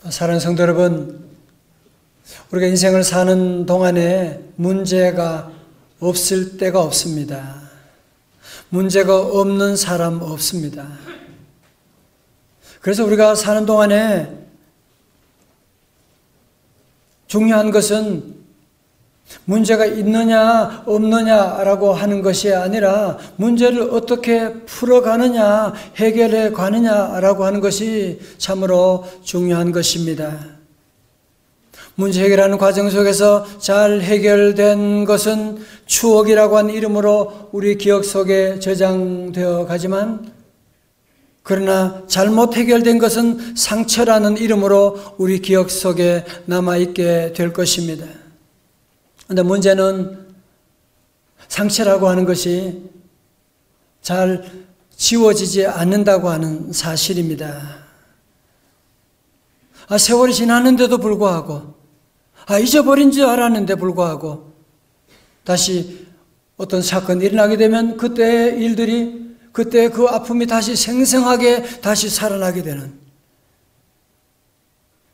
사랑하는 성도 여러분, 우리가 인생을 사는 동안에 문제가 없을 때가 없습니다. 문제가 없는 사람 없습니다. 그래서 우리가 사는 동안에 중요한 것은 문제가 있느냐 없느냐라고 하는 것이 아니라 문제를 어떻게 풀어가느냐 해결해 가느냐라고 하는 것이 참으로 중요한 것입니다. 문제 해결하는 과정 속에서 잘 해결된 것은 추억이라고 하는 이름으로 우리 기억 속에 저장되어 가지만, 그러나 잘못 해결된 것은 상처라는 이름으로 우리 기억 속에 남아있게 될 것입니다. 그런데 문제는 상처라고 하는 것이 잘 지워지지 않는다고 하는 사실입니다. 세월이 지났는데도 불구하고, 잊어버린 줄 알았는데 불구하고 다시 어떤 사건이 일어나게 되면 그때의 일들이, 그때의 그 아픔이 다시 생생하게 다시 살아나게 되는,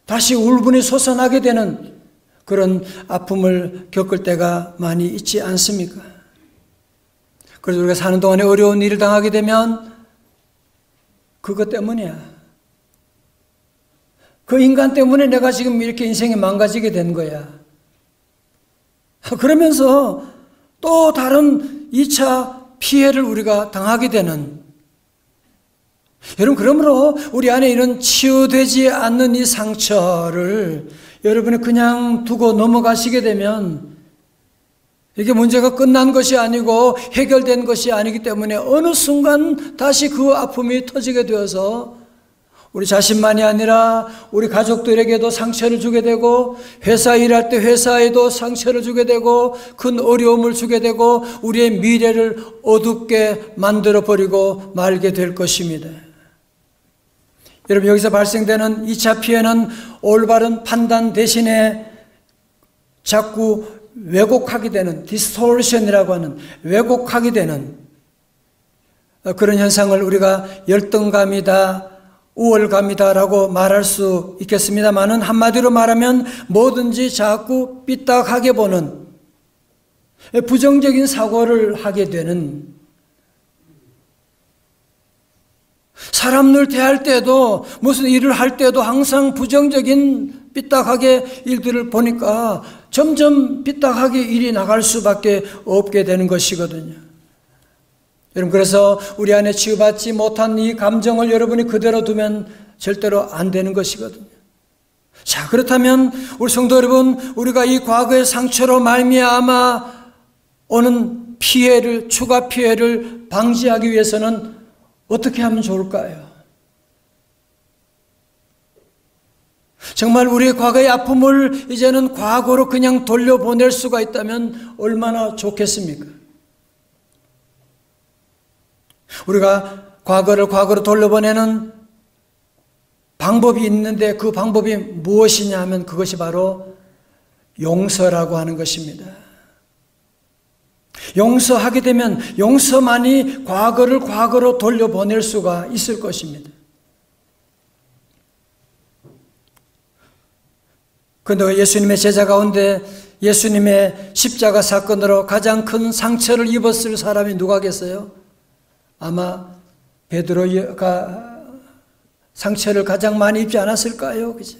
다시 울분이 솟아나게 되는 그런 아픔을 겪을 때가 많이 있지 않습니까? 그래서 우리가 사는 동안에 어려운 일을 당하게 되면 그것 때문이야. 그 인간 때문에 내가 지금 이렇게 인생이 망가지게 된 거야. 그러면서 또 다른 2차 피해를 우리가 당하게 되는, 여러분, 그러므로 우리 안에 이런 치유되지 않는 이 상처를 여러분이 그냥 두고 넘어가시게 되면 이게 문제가 끝난 것이 아니고 해결된 것이 아니기 때문에 어느 순간 다시 그 아픔이 터지게 되어서 우리 자신만이 아니라 우리 가족들에게도 상처를 주게 되고, 회사 일할 때 회사에도 상처를 주게 되고, 큰 어려움을 주게 되고, 우리의 미래를 어둡게 만들어버리고 말게 될 것입니다. 여러분, 여기서 발생되는 2차 피해는 올바른 판단 대신에 자꾸 왜곡하게 되는, 디스토션이라고 하는 왜곡하게 되는 그런 현상을 우리가 열등감이다, 우월감이다라고 말할 수 있겠습니다만은, 한마디로 말하면 뭐든지 자꾸 삐딱하게 보는, 부정적인 사고를 하게 되는, 사람들 대할 때도 무슨 일을 할 때도 항상 부정적인 삐딱하게 일들을 보니까 점점 삐딱하게 일이 나갈 수밖에 없게 되는 것이거든요. 여러분, 그래서 우리 안에 치유받지 못한 이 감정을 여러분이 그대로 두면 절대로 안 되는 것이거든요. 자, 그렇다면 우리 성도 여러분, 우리가 이 과거의 상처로 말미암아 오는 피해를, 추가 피해를 방지하기 위해서는 어떻게 하면 좋을까요? 정말 우리의 과거의 아픔을 이제는 과거로 그냥 돌려보낼 수가 있다면 얼마나 좋겠습니까? 우리가 과거를 과거로 돌려보내는 방법이 있는데 그 방법이 무엇이냐 하면 그것이 바로 용서라고 하는 것입니다. 용서하게 되면 용서만이 과거를 과거로 돌려보낼 수가 있을 것입니다. 그런데 예수님의 제자 가운데 예수님의 십자가 사건으로 가장 큰 상처를 입었을 사람이 누가겠어요? 아마 베드로가 상처를 가장 많이 입지 않았을까요? 그죠?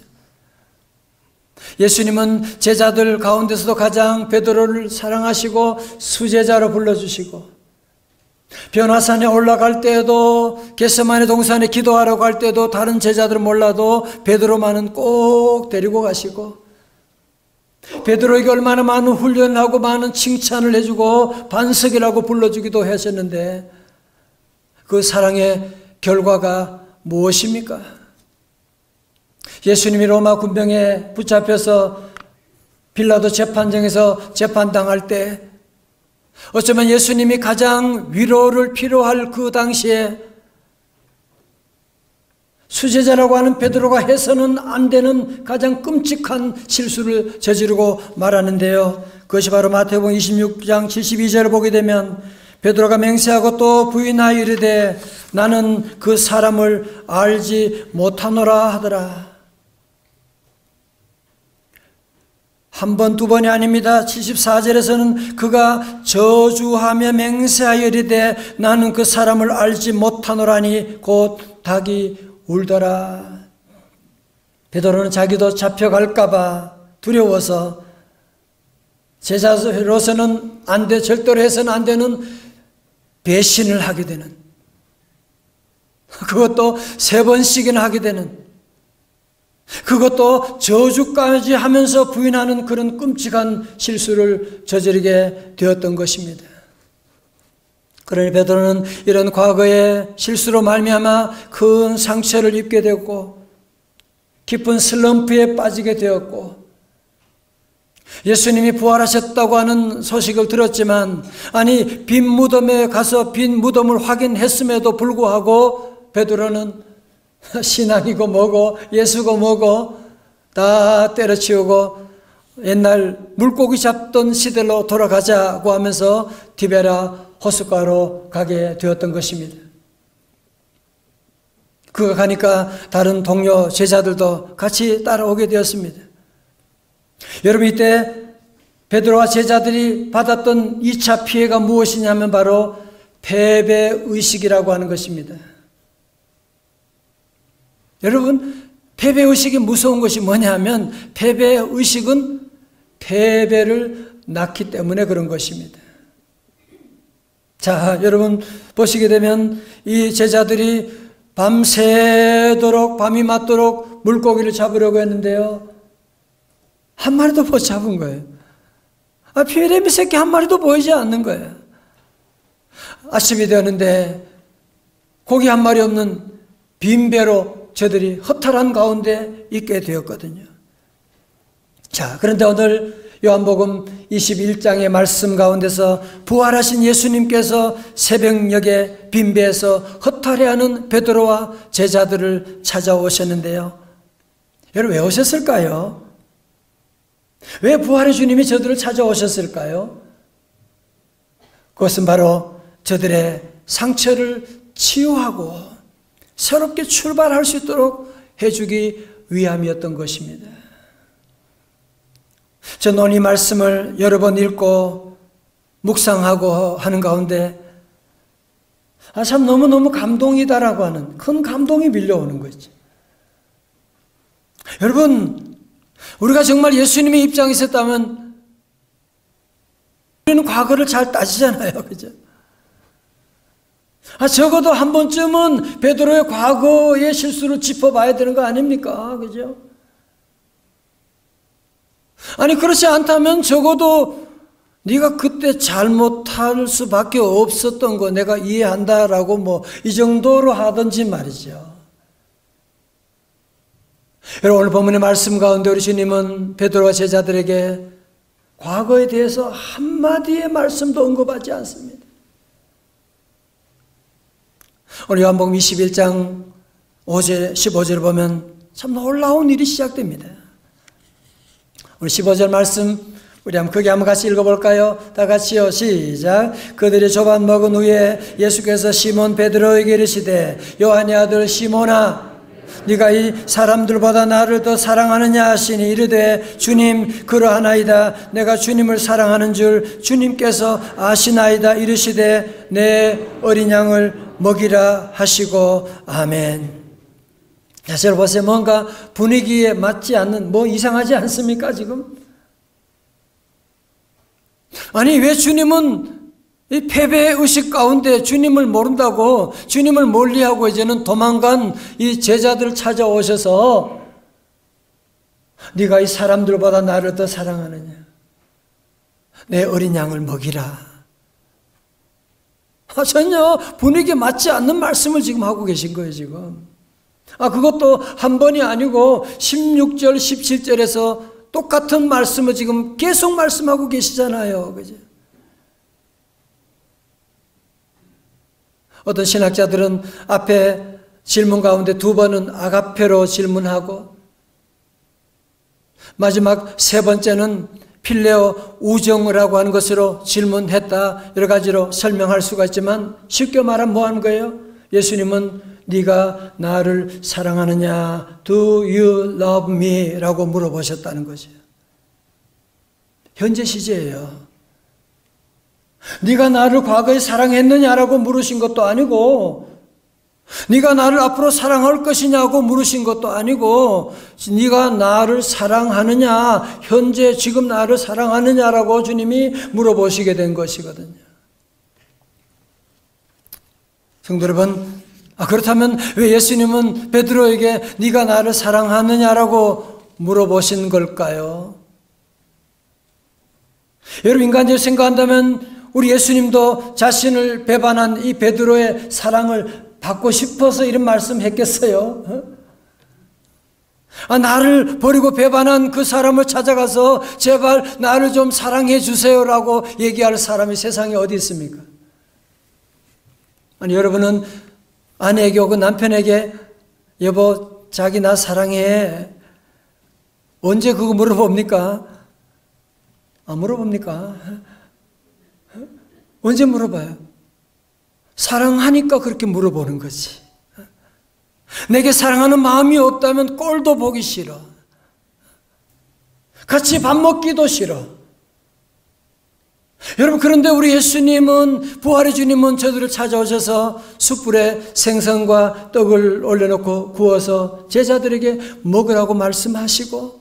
예수님은 제자들 가운데서도 가장 베드로를 사랑하시고 수제자로 불러주시고, 변화산에 올라갈 때에도, 겟세마네 동산에 기도하러 갈 때도 다른 제자들은 몰라도 베드로만은 꼭 데리고 가시고, 베드로에게 얼마나 많은 훈련을 하고 많은 칭찬을 해주고 반석이라고 불러주기도 하셨는데, 그 사랑의 결과가 무엇입니까? 예수님이 로마 군병에 붙잡혀서 빌라도 재판정에서 재판당할 때 어쩌면 예수님이 가장 위로를 필요할 그 당시에 수제자라고 하는 베드로가 해서는 안 되는 가장 끔찍한 실수를 저지르고 말하는데요. 그것이 바로 마태복음 26장 72절을 보게 되면 베드로가 맹세하고 또 부인하여 이르되 나는 그 사람을 알지 못하노라 하더라. 한 번, 두 번이 아닙니다. 74절에서는 그가 저주하며 맹세하여 이르되 나는 그 사람을 알지 못하노라니 곧 닭이 울더라. 베드로는 자기도 잡혀갈까 봐 두려워서 제자로서는 안 돼, 절대로 해서는 안 되는 배신을 하게 되는, 그것도 3번씩이나 하게 되는, 그것도 저주까지 하면서 부인하는 그런 끔찍한 실수를 저지르게 되었던 것입니다. 그러니 베드로는 이런 과거의 실수로 말미암아 큰 상처를 입게 되었고 깊은 슬럼프에 빠지게 되었고, 예수님이 부활하셨다고 하는 소식을 들었지만, 아니 빈 무덤에 가서 빈 무덤을 확인했음에도 불구하고 베드로는 신앙이고 뭐고 예수고 뭐고 다 때려치우고 옛날 물고기 잡던 시대로 돌아가자고 하면서 디베라 호숫가로 가게 되었던 것입니다. 그가 가니까 다른 동료 제자들도 같이 따라오게 되었습니다. 여러분, 이때 베드로와 제자들이 받았던 2차 피해가 무엇이냐면 바로 패배의식이라고 하는 것입니다. 여러분, 패배의식이 무서운 것이 뭐냐면 패배의식은 패배를 낳기 때문에 그런 것입니다. 자, 여러분 보시게 되면 이 제자들이 밤새도록 밤이 맞도록 물고기를 잡으려고 했는데요, 한 마리도 못 잡은 거예요. 피레미 새끼 한 마리도 보이지 않는 거예요. 아침이 되었는데 고기 한 마리 없는 빈 배로 저들이 허탈한 가운데 있게 되었거든요. 자, 그런데 오늘 요한복음 21장의 말씀 가운데서 부활하신 예수님께서 새벽녘에 빈 배에서 허탈해하는 베드로와 제자들을 찾아오셨는데요. 여러분, 왜 오셨을까요? 왜 부활의 주님이 저들을 찾아오셨을까요? 그것은 바로 저들의 상처를 치유하고 새롭게 출발할 수 있도록 해주기 위함이었던 것입니다. 저는 오늘 이 말씀을 여러 번 읽고 묵상하고 하는 가운데 참 너무너무 감동이다라고 하는 큰 감동이 밀려오는 거죠. 여러분, 우리가 정말 예수님의 입장에 있었다면 우리는 과거를 잘 따지잖아요. 그죠? 적어도 한 번쯤은 베드로의 과거의 실수를 짚어봐야 되는 거 아닙니까? 그죠? 아니, 그렇지 않다면 적어도 네가 그때 잘못할 수밖에 없었던 거 내가 이해한다라고 이 정도로 하든지 말이죠. 여러분, 오늘 본문의 말씀 가운데 우리 주님은 베드로와 제자들에게 과거에 대해서 한마디의 말씀도 언급하지 않습니다. 오늘 요한복음 21장 5절, 15절을 보면 참 놀라운 일이 시작됩니다. 우리 15절 말씀 우리 한번 같이 읽어볼까요? 다 같이요. 시작. 그들이 조반 먹은 후에 예수께서 시몬 베드로에게 이르시되 요한의 아들 시몬아, 네가 이 사람들보다 나를 더 사랑하느냐 하시니 이르되 주님 그러하나이다. 내가 주님을 사랑하는 줄 주님께서 아시나이다. 이르시되 내 어린 양을 먹이라 하시고 아멘. 자, 여러분 보세요. 뭔가 분위기에 맞지 않는 이상하지 않습니까 지금? 아니, 왜 주님은 이 패배의식 가운데 주님을 모른다고 주님을 멀리하고 이제는 도망간 이 제자들을 찾아오셔서 네가 이 사람들보다 나를 더 사랑하느냐, 내 어린 양을 먹이라. 전혀 분위기에 맞지 않는 말씀을 지금 하고 계신 거예요 지금. 그것도 한 번이 아니고 16절 17절에서 똑같은 말씀을 지금 계속 말씀하고 계시잖아요. 그죠? 어떤 신학자들은 앞에 질문 가운데 2번은 아가페로 질문하고 마지막 3번째는 필레오 우정이라고 하는 것으로 질문했다. 여러 가지로 설명할 수가 있지만 쉽게 말하면 뭐 하는 거예요? 예수님은 네가 나를 사랑하느냐? Do you love me? 라고 물어보셨다는 거죠. 현재 시제예요. 네가 나를 과거에 사랑했느냐라고 물으신 것도 아니고, 네가 나를 앞으로 사랑할 것이냐고 물으신 것도 아니고, 네가 나를 사랑하느냐, 현재 지금 나를 사랑하느냐라고 주님이 물어보시게 된 것이거든요. 성도 여러분, 그렇다면 왜 예수님은 베드로에게 네가 나를 사랑하느냐라고 물어보신 걸까요? 여러분, 인간적으로 생각한다면 우리 예수님도 자신을 배반한 이 베드로의 사랑을 받고 싶어서 이런 말씀했겠어요? 나를 버리고 배반한 그 사람을 찾아가서 제발 나를 좀 사랑해 주세요라고 얘기할 사람이 세상에 어디 있습니까? 아니, 여러분은 아내에게 혹은 남편에게 여보 자기 나 사랑해 언제 그거 물어봅니까? 물어봅니까? 언제 물어봐요? 사랑하니까 그렇게 물어보는 거지. 내게 사랑하는 마음이 없다면 꼴도 보기 싫어. 같이 밥 먹기도 싫어. 여러분, 그런데 우리 예수님은, 부활의 주님은 저들을 찾아오셔서 숯불에 생선과 떡을 올려놓고 구워서 제자들에게 먹으라고 말씀하시고,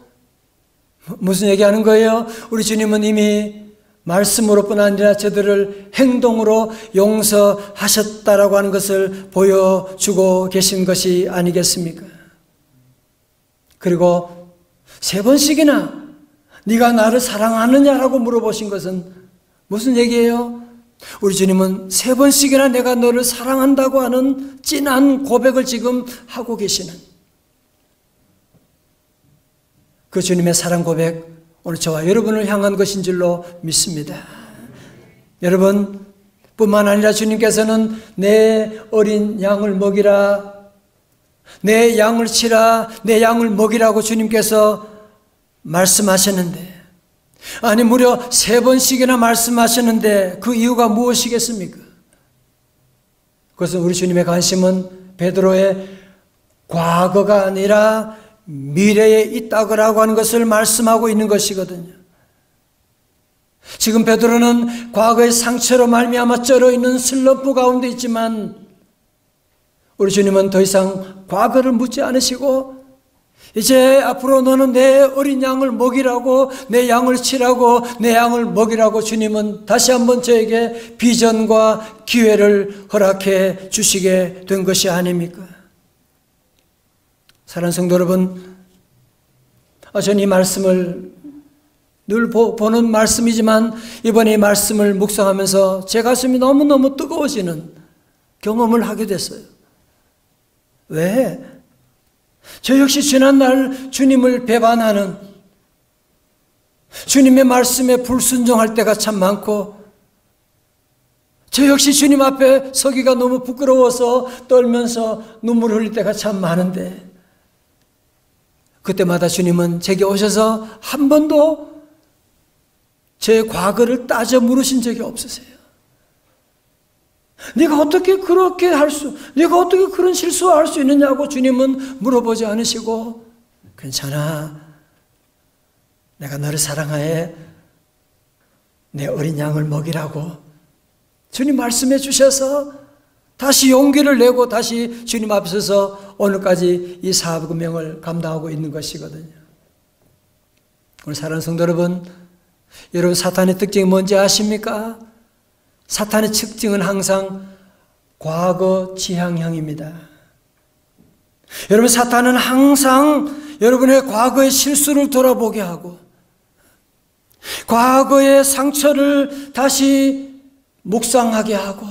무슨 얘기하는 거예요? 우리 주님은 이미 말씀으로뿐 아니라 저들을 행동으로 용서하셨다라고 하는 것을 보여주고 계신 것이 아니겠습니까? 그리고 3번씩이나 네가 나를 사랑하느냐라고 물어보신 것은 무슨 얘기예요? 우리 주님은 3번씩이나 내가 너를 사랑한다고 하는 진한 고백을 지금 하고 계시는 그 주님의 사랑 고백, 오늘 저와 여러분을 향한 것인 줄로 믿습니다. 여러분 뿐만 아니라 주님께서는 내 어린 양을 먹이라, 내 양을 치라, 내 양을 먹이라고 주님께서 말씀하셨는데, 아니 무려 3번씩이나 말씀하셨는데 그 이유가 무엇이겠습니까? 그것은 우리 주님의 관심은 베드로의 과거가 아니라 미래에 있다고 하는 것을 말씀하고 있는 것이거든요. 지금 베드로는 과거의 상처로 말미암아 쩔어 있는 슬럼프 가운데 있지만 우리 주님은 더 이상 과거를 묻지 않으시고 이제 앞으로 너는 내 어린 양을 먹이라고, 내 양을 치라고, 내 양을 먹이라고 주님은 다시 한번 저에게 비전과 기회를 허락해 주시게 된 것이 아닙니까? 사랑하는 성도 여러분, 저는 이 말씀을 늘 보는 말씀이지만 이번에 이 말씀을 묵상하면서 제 가슴이 너무너무 뜨거워지는 경험을 하게 됐어요. 왜? 저 역시 지난날 주님을 배반하는, 주님의 말씀에 불순종할 때가 참 많고, 저 역시 주님 앞에 서기가 너무 부끄러워서 떨면서 눈물 흘릴 때가 참 많은데, 그때마다 주님은 제게 오셔서 한 번도 제 과거를 따져 물으신 적이 없으세요. 네가 어떻게 그렇게 네가 어떻게 그런 실수를 할 수 있느냐고 주님은 물어보지 않으시고, 괜찮아, 내가 너를 사랑하에 내 어린 양을 먹이라고 주님 말씀해 주셔서 다시 용기를 내고 다시 주님 앞에 서서 오늘까지 이 사명을 감당하고 있는 것이거든요. 오늘 사랑하는 성도 여러분, 여러분 사탄의 특징이 뭔지 아십니까? 사탄의 특징은 항상 과거 지향형입니다. 여러분, 사탄은 항상 여러분의 과거의 실수를 돌아보게 하고 과거의 상처를 다시 묵상하게 하고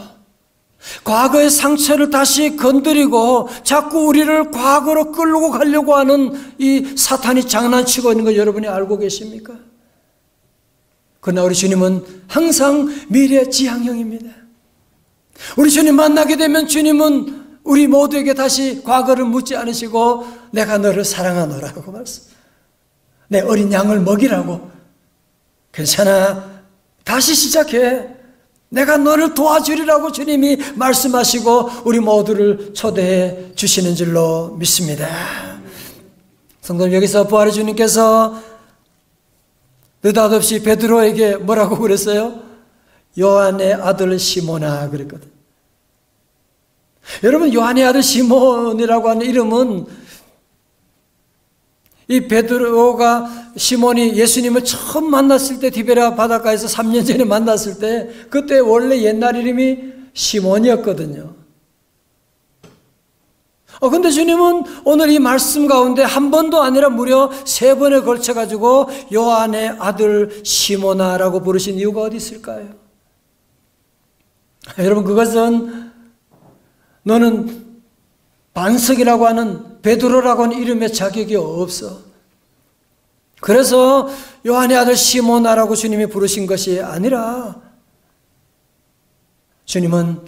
과거의 상처를 다시 건드리고 자꾸 우리를 과거로 끌고 가려고 하는 이 사탄이 장난치고 있는 걸 여러분이 알고 계십니까? 그러나 우리 주님은 항상 미래 지향형입니다. 우리 주님 만나게 되면 주님은 우리 모두에게 다시 과거를 묻지 않으시고 내가 너를 사랑하노라고 말씀, 내 어린 양을 먹이라고, 괜찮아, 다시 시작해, 내가 너를 도와주리라고 주님이 말씀하시고 우리 모두를 초대해 주시는 줄로 믿습니다. 성도님, 여기서 부활의 주님께서 느닷없이 베드로에게 뭐라고 그랬어요? 요한의 아들 시몬아 그랬거든. 여러분, 요한의 아들 시몬이라고 하는 이름은 이 베드로가 시몬이 예수님을 처음 만났을 때 디베랴 바닷가에서 3년 전에 만났을 때 그때 원래 옛날 이름이 시몬이었거든요. 근데 주님은 오늘 이 말씀 가운데 한 번도 아니라 무려 3번에 걸쳐가지고 요한의 아들 시몬아라고 부르신 이유가 어디 있을까요? 여러분, 그것은 너는 반석이라고 하는 베드로라고 하는 이름의 자격이 없어. 그래서 요한의 아들 시몬아라고 주님이 부르신 것이 아니라 주님은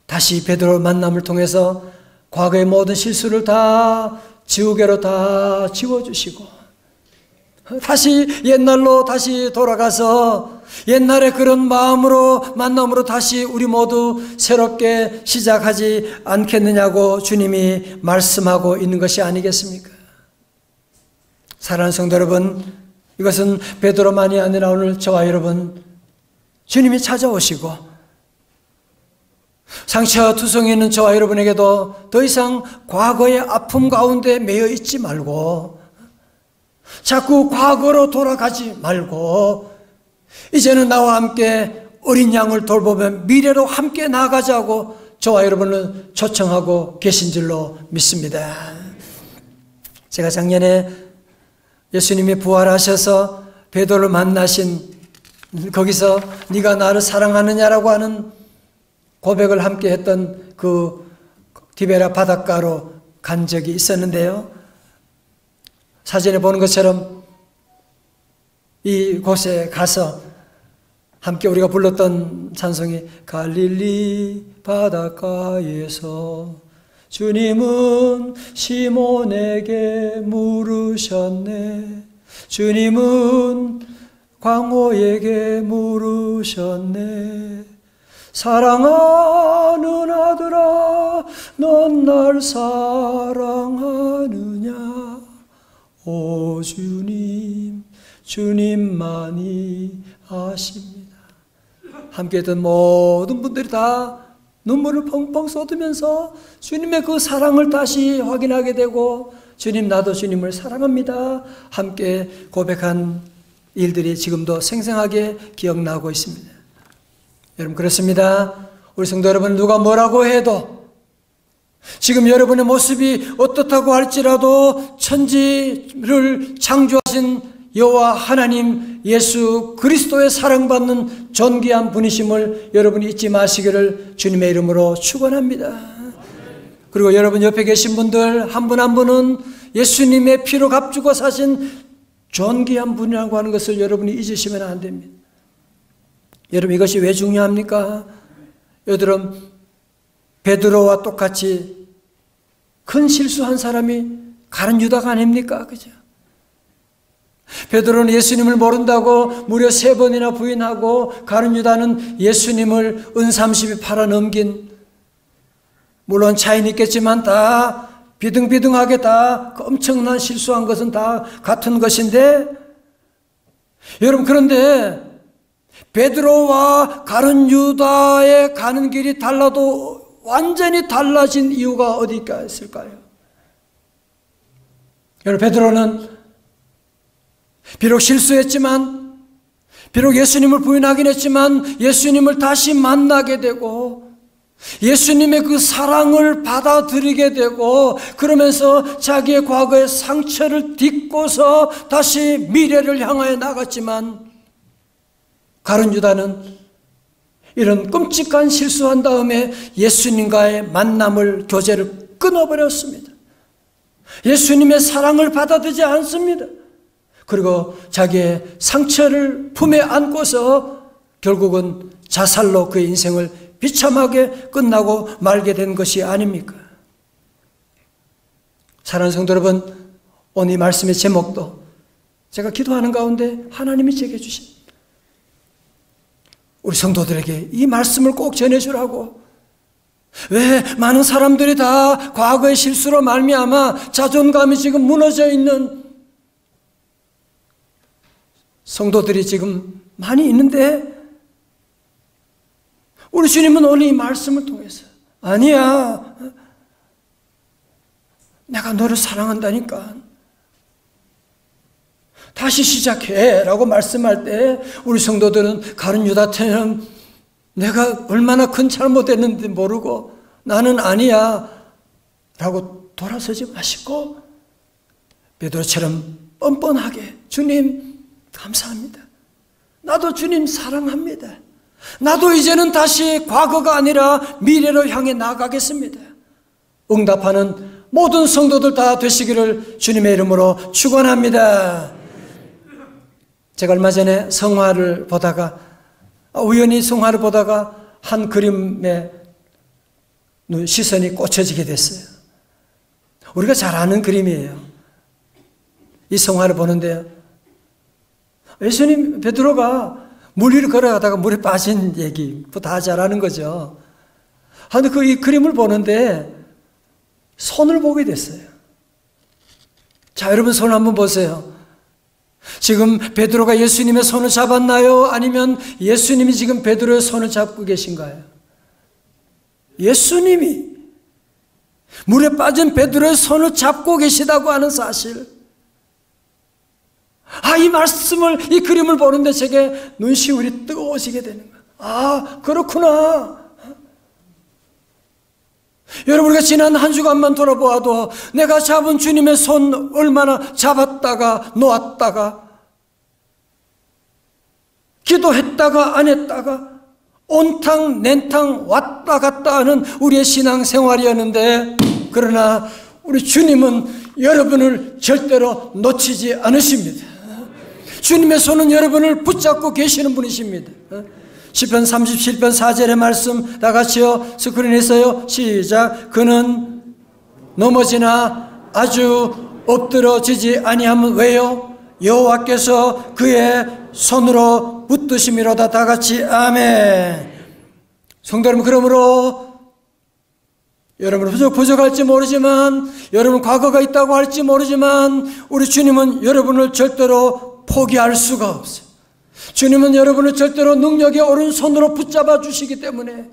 다시 베드로 만남을 통해서 과거의 모든 실수를 다 지우개로 다 지워주시고 다시 옛날로 다시 돌아가서 옛날에 그런 마음으로 만남으로 다시 우리 모두 새롭게 시작하지 않겠느냐고 주님이 말씀하고 있는 것이 아니겠습니까? 사랑하는 성도 여러분, 이것은 베드로만이 아니라 오늘 저와 여러분 주님이 찾아오시고 상처투성이 있는 저와 여러분에게도 더 이상 과거의 아픔 가운데 매여 있지 말고 자꾸 과거로 돌아가지 말고 이제는 나와 함께 어린 양을 돌보며 미래로 함께 나아가자고 저와 여러분을 초청하고 계신 줄로 믿습니다. 제가 작년에 예수님이 부활하셔서 베드로를 만나신 거기서 네가 나를 사랑하느냐라고 하는 고백을 함께 했던 그 디베랴 바닷가로 간 적이 있었는데요. 사진에 보는 것처럼 이곳에 가서 함께 우리가 불렀던 찬송이 갈릴리 바닷가에서 주님은 시몬에게 물으셨네. 주님은 광호에게 물으셨네. 사랑하는 아들아, 넌 날 사랑하느냐? 오 주님, 주님만이 아십니다. 함께 했던 모든 분들이 다 눈물을 펑펑 쏟으면서 주님의 그 사랑을 다시 확인하게 되고 주님, 나도 주님을 사랑합니다. 함께 고백한 일들이 지금도 생생하게 기억나고 있습니다. 여러분, 그렇습니다. 우리 성도 여러분, 누가 뭐라고 해도 지금 여러분의 모습이 어떻다고 할지라도 천지를 창조하신 여호와 하나님 예수 그리스도의 사랑받는 존귀한 분이심을 여러분이 잊지 마시기를 주님의 이름으로 축원합니다. 그리고 여러분 옆에 계신 분들 한 분 한 분은 예수님의 피로 값주고 사신 존귀한 분이라고 하는 것을 여러분이 잊으시면 안 됩니다. 여러분, 이것이 왜 중요합니까? 여러분, 베드로와 똑같이 큰 실수한 사람이 가룟 유다가 아닙니까? 그죠? 베드로는 예수님을 모른다고 무려 3번이나 부인하고 가룟 유다는 예수님을 은삼십이 팔아넘긴, 물론 차이는 있겠지만 다 비등비등하게 다 엄청난 실수한 것은 다 같은 것인데, 여러분, 그런데 베드로와 가룟 유다의 가는 길이 달라도 완전히 달라진 이유가 어디가 있을까요? 여러분, 베드로는 비록 실수했지만, 비록 예수님을 부인하긴 했지만 예수님을 다시 만나게 되고 예수님의 그 사랑을 받아들이게 되고 그러면서 자기의 과거의 상처를 딛고서 다시 미래를 향하여 나갔지만, 가룟 유다는 이런 끔찍한 실수한 다음에 예수님과의 만남을, 교제를 끊어버렸습니다. 예수님의 사랑을 받아들이지 않습니다. 그리고 자기의 상처를 품에 안고서 결국은 자살로 그의 인생을 비참하게 끝나고 말게 된 것이 아닙니까? 사랑하는 성도 여러분, 오늘 이 말씀의 제목도 제가 기도하는 가운데 하나님이 제게 주신 우리 성도들에게 이 말씀을 꼭 전해주라고. 왜 많은 사람들이 다 과거의 실수로 말미암아 자존감이 지금 무너져 있는 성도들이 지금 많이 있는데 우리 주님은 오늘 이 말씀을 통해서 아니야, 내가 너를 사랑한다니까 다시 시작해 라고 말씀할 때 우리 성도들은 가룟 유다처럼 내가 얼마나 큰 잘못했는지 모르고 나는 아니야 라고 돌아서지 마시고 베드로처럼 뻔뻔하게 주님 감사합니다. 나도 주님 사랑합니다. 나도 이제는 다시 과거가 아니라 미래로 향해 나아가겠습니다. 응답하는 모든 성도들 다 되시기를 주님의 이름으로 축원합니다. 제가 얼마 전에 성화를 보다가 우연히 성화를 보다가 한 그림에 시선이 꽂혀지게 됐어요. 우리가 잘 아는 그림이에요. 이 성화를 보는데요, 예수님 베드로가 물 위를 걸어가다가 물에 빠진 얘기 다 잘 아는 거죠. 그런데 이 그림을 보는데 손을 보게 됐어요. 자, 여러분 손 한번 보세요. 지금 베드로가 예수님의 손을 잡았나요? 아니면 예수님이 지금 베드로의 손을 잡고 계신가요? 예수님이 물에 빠진 베드로의 손을 잡고 계시다고 하는 사실. 이 말씀을, 이 그림을 보는데 제게 눈시울이 뜨거워지게 되는 거예요. 그렇구나. 여러분, 우리가 지난 한 주간만 돌아보아도 내가 잡은 주님의 손 얼마나 잡았다가 놓았다가 기도했다가 안 했다가 온탕 nen탕 왔다 갔다 하는 우리의 신앙생활이었는데, 그러나 우리 주님은 여러분을 절대로 놓치지 않으십니다. 주님의 손은 여러분을 붙잡고 계시는 분이십니다. 시편 37편 4절의 말씀 다 같이요. 스크린에서요. 시작. 그는 넘어지나 아주 엎드러지지 아니하면 왜요? 여호와께서 그의 손으로 붙드심이로다. 다 같이 아멘. 성도 여러분, 그러므로 여러분 부족할지 모르지만, 여러분 과거가 있다고 할지 모르지만, 우리 주님은 여러분을 절대로 포기할 수가 없어요. 주님은 여러분을 절대로 능력의 오른손으로 붙잡아 주시기 때문에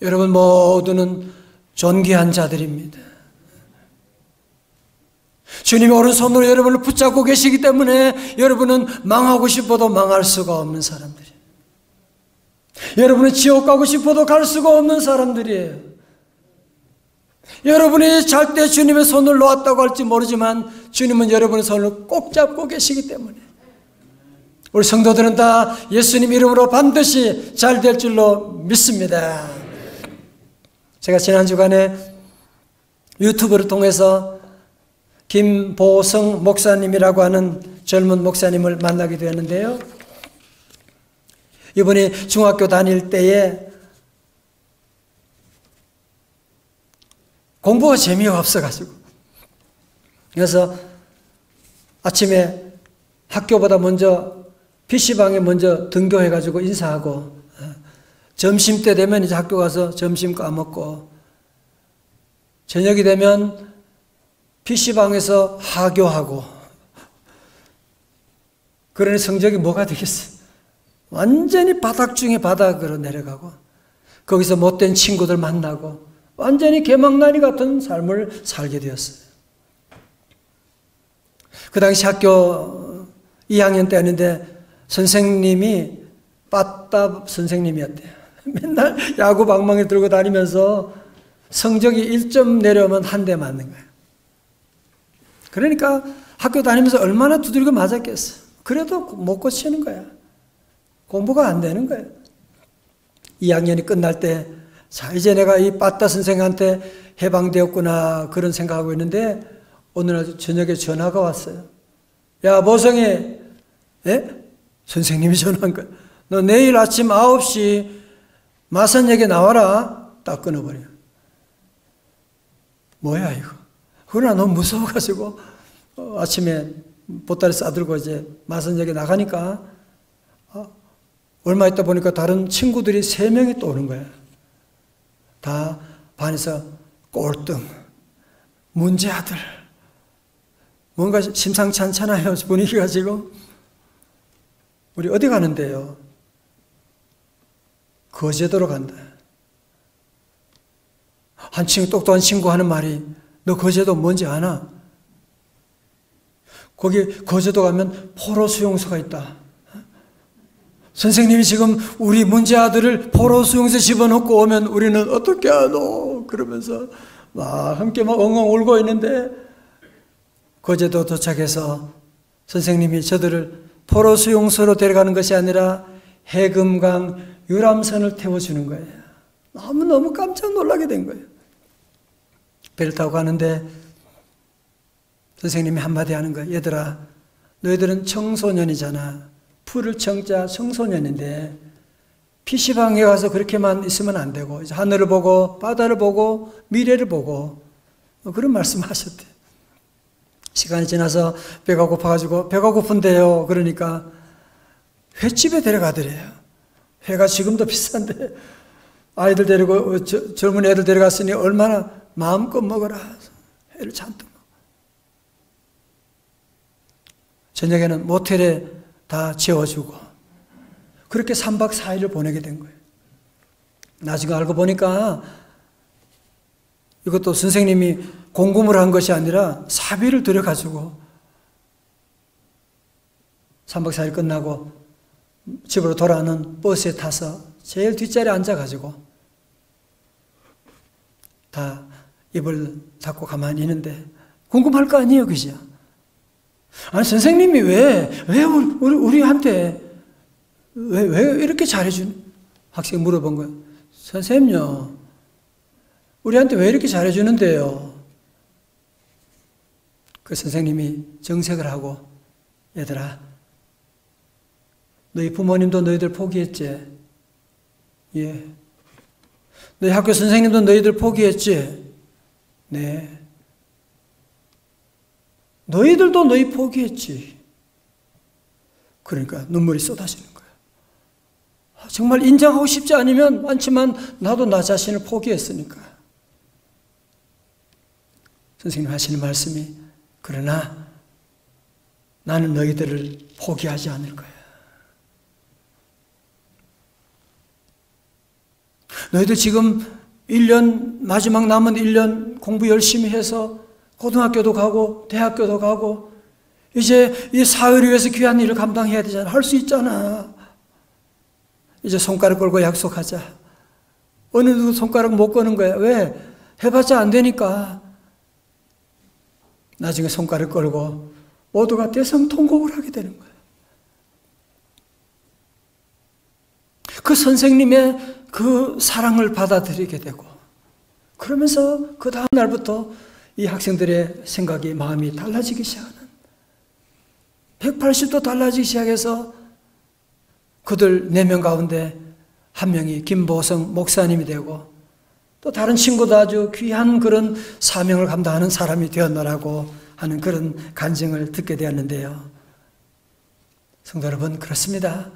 여러분 모두는 존귀한 자들입니다. 주님의 오른손으로 여러분을 붙잡고 계시기 때문에 여러분은 망하고 싶어도 망할 수가 없는 사람들이에요. 여러분은 지옥 가고 싶어도 갈 수가 없는 사람들이에요. 여러분이 잘 때 주님의 손을 놓았다고 할지 모르지만 주님은 여러분의 손을 꼭 잡고 계시기 때문에 우리 성도들은 다 예수님 이름으로 반드시 잘 될 줄로 믿습니다. 제가 지난 주간에 유튜브를 통해서 김보성 목사님이라고 하는 젊은 목사님을 만나게 되었는데요, 이분이 중학교 다닐 때에 공부가 재미가 없어가지고, 그래서 아침에 학교보다 먼저 PC방에 먼저 등교해가지고 인사하고, 점심때 되면 이제 학교 가서 점심 까먹고, 저녁이 되면 PC방에서 하교하고, 그러니 성적이 뭐가 되겠어? 완전히 바닥 중에 바닥으로 내려가고, 거기서 못된 친구들 만나고, 완전히 개망나니 같은 삶을 살게 되었어요. 그 당시 학교 2학년 때였는데 선생님이 빠따 선생님이었대요. 맨날 야구 방망이 들고 다니면서 성적이 1점 내려오면 한 대 맞는 거예요. 그러니까 학교 다니면서 얼마나 두들겨 맞았겠어. 그래도 못 고치는 거야. 공부가 안 되는 거예요. 2학년이 끝날 때, 자, 이제 내가 이 빠따 선생한테 해방되었구나, 그런 생각하고 있는데, 어느 날 저녁에 전화가 왔어요. 야, 보성이, 예? 선생님이 전화한 거야. 너 내일 아침 9시 마산역에 나와라. 딱 끊어버려. 뭐야, 이거. 그러나 너무 무서워가지고, 아침에 보따리 싸들고 이제 마산역에 나가니까, 얼마 있다 보니까 다른 친구들이 3명이 또 오는 거야. 다 반에서 꼴등, 문제아들, 뭔가 심상치 않잖아요, 분위기가 지금. 우리 어디 가는데요? 거제도로 간다. 한 친구, 똑똑한 친구 하는 말이, 너 거제도 뭔지 아나? 거기 거제도 가면 포로 수용소가 있다. 선생님이 지금 우리 문제 아들을 포로 수용소에 집어넣고 오면 우리는 어떻게 하노? 그러면서 막 함께 막 엉엉 울고 있는데, 거제도 도착해서 선생님이 저들을 포로 수용소로 데려가는 것이 아니라 해금강 유람선을 태워주는 거예요. 너무너무 깜짝 놀라게 된 거예요. 배를 타고 가는데 선생님이 한마디 하는 거예요. 얘들아, 너희들은 청소년이잖아. 풀을 청자 청소년인데 PC방에 가서 그렇게만 있으면 안 되고 이제 하늘을 보고 바다를 보고 미래를 보고 그런 말씀하셨대. 시간이 지나서 배가 고파가지고 배가 고픈데요. 그러니까 횟집에 데려가더래요. 회가 지금도 비싼데 아이들 데리고 젊은 애들 데려갔으니 얼마나 마음껏 먹어라. 회를 잔뜩 먹어. 저녁에는 모텔에 다 재워주고 그렇게 3박 4일을 보내게 된 거예요. 나중에 알고 보니까 이것도 선생님이 공금을 한 것이 아니라 사비를 들여가지고 3박 4일 끝나고 집으로 돌아오는 버스에 타서 제일 뒷자리에 앉아가지고 다 입을 닫고 가만히 있는데 궁금할 거 아니에요, 그죠? 아니 선생님이 왜 우리한테 왜 이렇게 잘해주는? 학생이 물어본 거예요. 선생님요, 우리한테 왜 이렇게 잘해주는데요? 그 선생님이 정색을 하고, 얘들아, 너희 부모님도 너희들 포기했지? 예. 너희 학교 선생님도 너희들 포기했지? 네. 너희들도 너희 포기했지. 그러니까 눈물이 쏟아지는 거예요. 정말 인정하고 싶지 않지만 나도 나 자신을 포기했으니까. 선생님 하시는 말씀이, 그러나 나는 너희들을 포기하지 않을 거야. 너희들 지금 1년, 마지막 남은 1년 공부 열심히 해서 고등학교도 가고 대학교도 가고 이제 이 사회를 위해서 귀한 일을 감당해야 되잖아. 할 수 있잖아. 이제 손가락 걸고 약속하자. 어느 누구 손가락 못 거는 거야. 왜? 해봤자 안 되니까. 나중에 손가락 걸고 모두가 대성통곡을 하게 되는 거야. 그 선생님의 그 사랑을 받아들이게 되고, 그러면서 그 다음 날부터 이 학생들의 생각이, 마음이 달라지기 시작하는, 180도 달라지기 시작해서 그들 4명 가운데 한 명이 김보성 목사님이 되고, 또 다른 친구도 아주 귀한 그런 사명을 감당하는 사람이 되었노라고 하는 그런 간증을 듣게 되었는데요. 성도 여러분, 그렇습니다.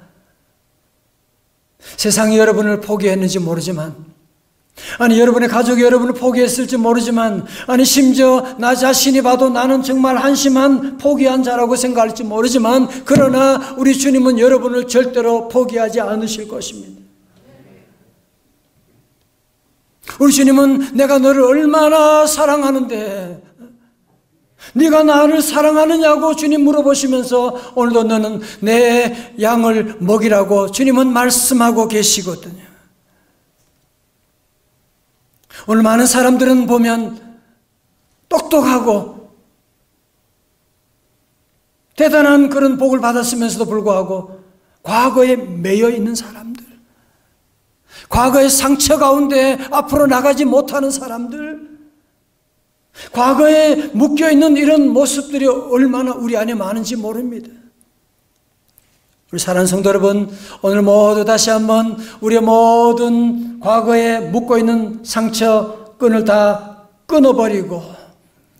세상이 여러분을 포기했는지 모르지만, 아니 여러분의 가족이 여러분을 포기했을지 모르지만, 아니 심지어 나 자신이 봐도 나는 정말 한심한 포기한 자라고 생각할지 모르지만, 그러나 우리 주님은 여러분을 절대로 포기하지 않으실 것입니다. 우리 주님은 내가 너를 얼마나 사랑하는데 네가 나를 사랑하느냐고 주님 물어보시면서 오늘도 너는 내 양을 먹이라고 주님은 말씀하고 계시거든요. 오늘 많은 사람들은 보면 똑똑하고 대단한 그런 복을 받았으면서도 불구하고 과거에 매여 있는 사람들, 과거의 상처 가운데 앞으로 나가지 못하는 사람들, 과거에 묶여있는 이런 모습들이 얼마나 우리 안에 많은지 모릅니다. 우리 사랑하는 성도 여러분, 오늘 모두 다시 한번 우리의 모든 과거에 묶어있는 상처 끈을 다 끊어버리고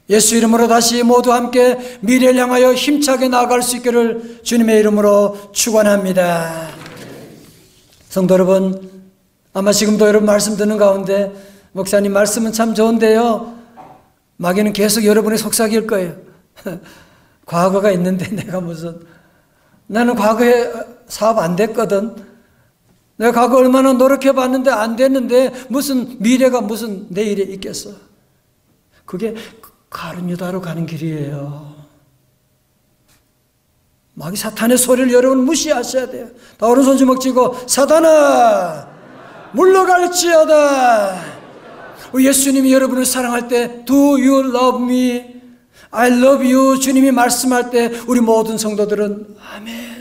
예수 이름으로 다시 모두 함께 미래를 향하여 힘차게 나아갈 수 있기를 주님의 이름으로 축원합니다. 성도 여러분, 아마 지금도 여러분 말씀 듣는 가운데 목사님 말씀은 참 좋은데요, 마귀는 계속 여러분이 속삭일 거예요. 과거가 있는데 내가 무슨, 나는 과거에 사업 안 됐거든. 내가 과거 얼마나 노력해봤는데 안 됐는데 무슨 미래가 무슨 내일에 있겠어. 그게 가룟 유다로 가는 길이에요. 마귀 사탄의 소리를 여러분 무시하셔야 돼요. 다 오른손 주먹 쥐고 사탄아 물러갈지어다. 예수님이 여러분을 사랑할 때 Do you love me? I love you. 주님이 말씀할 때 우리 모든 성도들은 아멘.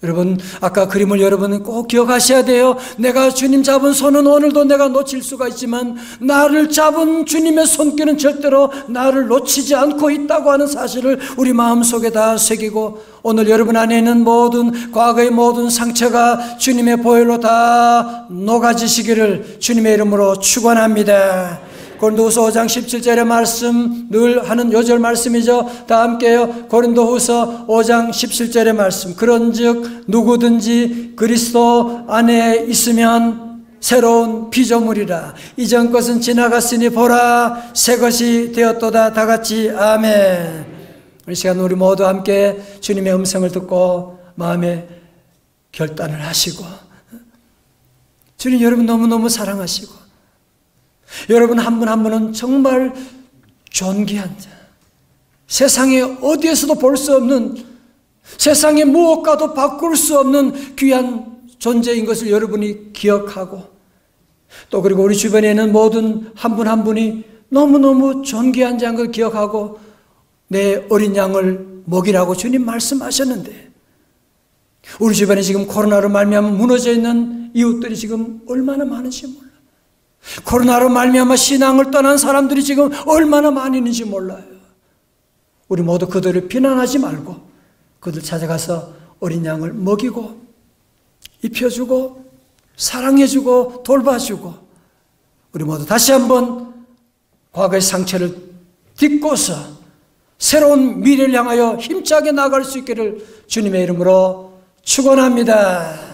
여러분, 아까 그림을 여러분은 꼭 기억하셔야 돼요. 내가 주님 잡은 손은 오늘도 내가 놓칠 수가 있지만 나를 잡은 주님의 손길은 절대로 나를 놓치지 않고 있다고 하는 사실을 우리 마음속에 다 새기고, 오늘 여러분 안에 있는 모든 과거의 모든 상처가 주님의 보혈로 다 녹아지시기를 주님의 이름으로 축원합니다. 고린도후서 5장 17절의 말씀, 늘 하는 요절 말씀이죠. 다 함께요. 고린도후서 5장 17절의 말씀. 그런즉 누구든지 그리스도 안에 있으면 새로운 피조물이라. 이전 것은 지나갔으니 보라 새 것이 되었도다. 다 같이 아멘. 이 시간 우리 모두 함께 주님의 음성을 듣고 마음에 결단을 하시고, 주님 여러분 너무너무 사랑하시고, 여러분 한 분 한 분은 정말 존귀한 자, 세상에 어디에서도 볼 수 없는, 세상의 무엇과도 바꿀 수 없는 귀한 존재인 것을 여러분이 기억하고, 또 그리고 우리 주변에 있는 모든 한 분 한 분이 너무너무 존귀한 자인 걸 기억하고 내 어린 양을 먹이라고 주님 말씀하셨는데, 우리 주변에 지금 코로나로 말미암아 무너져 있는 이웃들이 지금 얼마나 많은지 몰라요. 코로나로 말미암아 신앙을 떠난 사람들이 지금 얼마나 많이 있는지 몰라요. 우리 모두 그들을 비난하지 말고 그들 찾아가서 어린 양을 먹이고 입혀주고 사랑해주고 돌봐주고, 우리 모두 다시 한번 과거의 상처를 딛고서 새로운 미래를 향하여 힘차게 나아갈 수 있기를 주님의 이름으로 축원합니다.